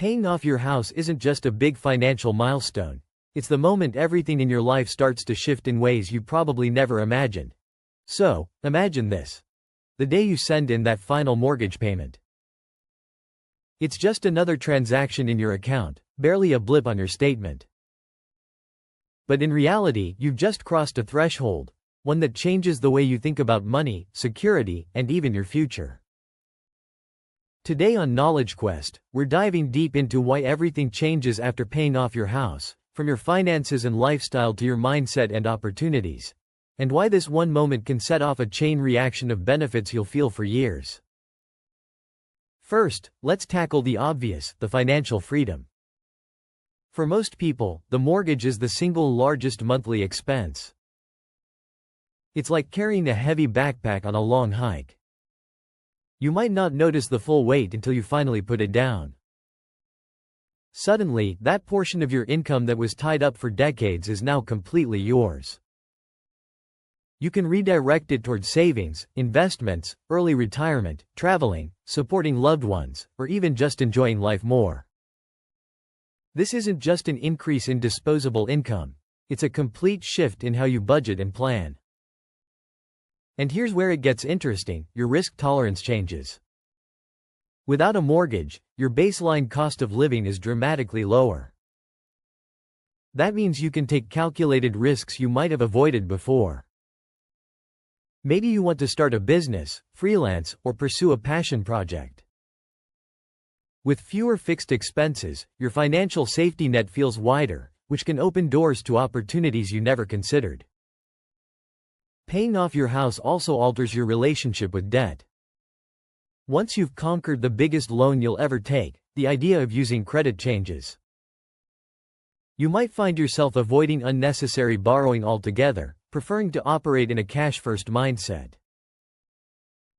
Paying off your house isn't just a big financial milestone. It's the moment everything in your life starts to shift in ways you probably never imagined. So, imagine this. The day you send in that final mortgage payment. It's just another transaction in your account, barely a blip on your statement. But in reality, you've just crossed a threshold, one that changes the way you think about money, security, and even your future. Today on KnowledgeQuest, we're diving deep into why everything changes after paying off your house, from your finances and lifestyle to your mindset and opportunities, and why this one moment can set off a chain reaction of benefits you'll feel for years. First, let's tackle the obvious, the financial freedom. For most people, the mortgage is the single largest monthly expense. It's like carrying a heavy backpack on a long hike. You might not notice the full weight until you finally put it down. Suddenly, that portion of your income that was tied up for decades is now completely yours. You can redirect it toward savings, investments, early retirement, traveling, supporting loved ones, or even just enjoying life more. This isn't just an increase in disposable income. It's a complete shift in how you budget and plan. And here's where it gets interesting, your risk tolerance changes. Without a mortgage, your baseline cost of living is dramatically lower. That means you can take calculated risks you might have avoided before. Maybe you want to start a business, freelance, or pursue a passion project. With fewer fixed expenses, your financial safety net feels wider, which can open doors to opportunities you never considered. Paying off your house also alters your relationship with debt. Once you've conquered the biggest loan you'll ever take, the idea of using credit changes. You might find yourself avoiding unnecessary borrowing altogether, preferring to operate in a cash-first mindset.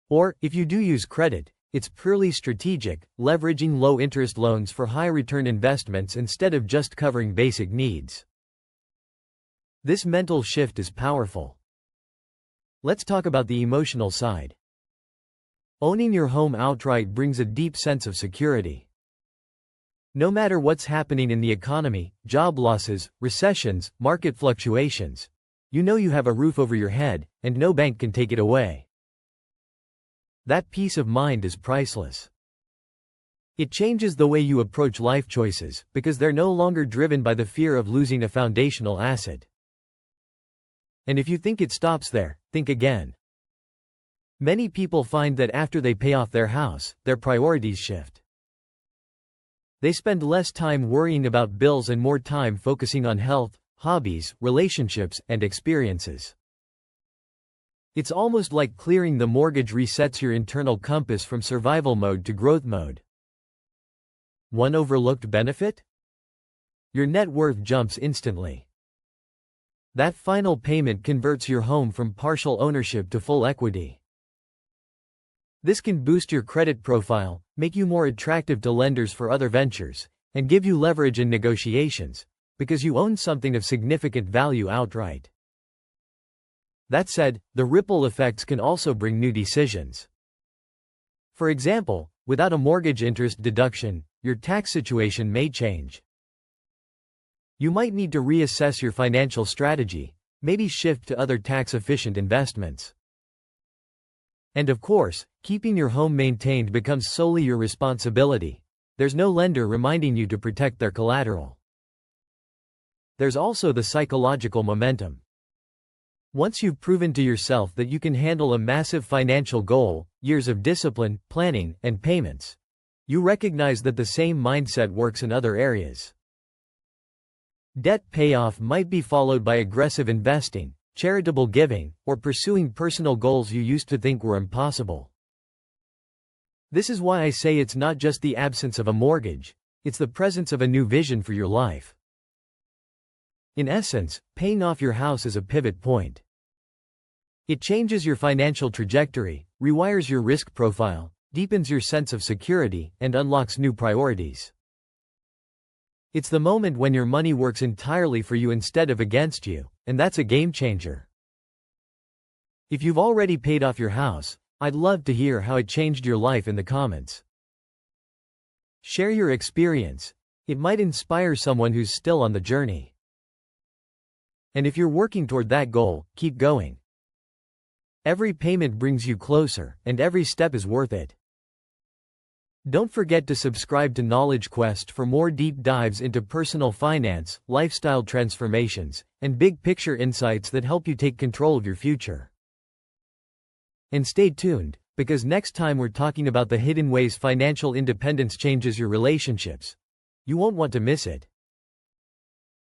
Or, if you do use credit, it's purely strategic, leveraging low-interest loans for high-return investments instead of just covering basic needs. This mental shift is powerful. Let's talk about the emotional side. Owning your home outright brings a deep sense of security. No matter what's happening in the economy, job losses, recessions, market fluctuations, you know you have a roof over your head, and no bank can take it away. That peace of mind is priceless. It changes the way you approach life choices, because they're no longer driven by the fear of losing a foundational asset. And if you think it stops there, think again. Many people find that after they pay off their house, their priorities shift. They spend less time worrying about bills and more time focusing on health, hobbies, relationships, and experiences. It's almost like clearing the mortgage resets your internal compass from survival mode to growth mode. One overlooked benefit? Your net worth jumps instantly. That final payment converts your home from partial ownership to full equity. This can boost your credit profile, make you more attractive to lenders for other ventures, and give you leverage in negotiations, because you own something of significant value outright. That said, the ripple effects can also bring new decisions. For example, without a mortgage interest deduction, your tax situation may change. You might need to reassess your financial strategy, maybe shift to other tax-efficient investments. And of course, keeping your home maintained becomes solely your responsibility. There's no lender reminding you to protect their collateral. There's also the psychological momentum. Once you've proven to yourself that you can handle a massive financial goal, years of discipline, planning, and payments, you recognize that the same mindset works in other areas. Debt payoff might be followed by aggressive investing, charitable giving, or pursuing personal goals you used to think were impossible. This is why I say it's not just the absence of a mortgage, it's the presence of a new vision for your life. In essence, paying off your house is a pivot point. It changes your financial trajectory, rewires your risk profile, deepens your sense of security, and unlocks new priorities. It's the moment when your money works entirely for you instead of against you, and that's a game changer. If you've already paid off your house, I'd love to hear how it changed your life in the comments. Share your experience. It might inspire someone who's still on the journey. And if you're working toward that goal, keep going. Every payment brings you closer, and every step is worth it. Don't forget to subscribe to KnowledgeQuest for more deep dives into personal finance, lifestyle transformations, and big picture insights that help you take control of your future. And stay tuned, because next time we're talking about the hidden ways financial independence changes your relationships. You won't want to miss it.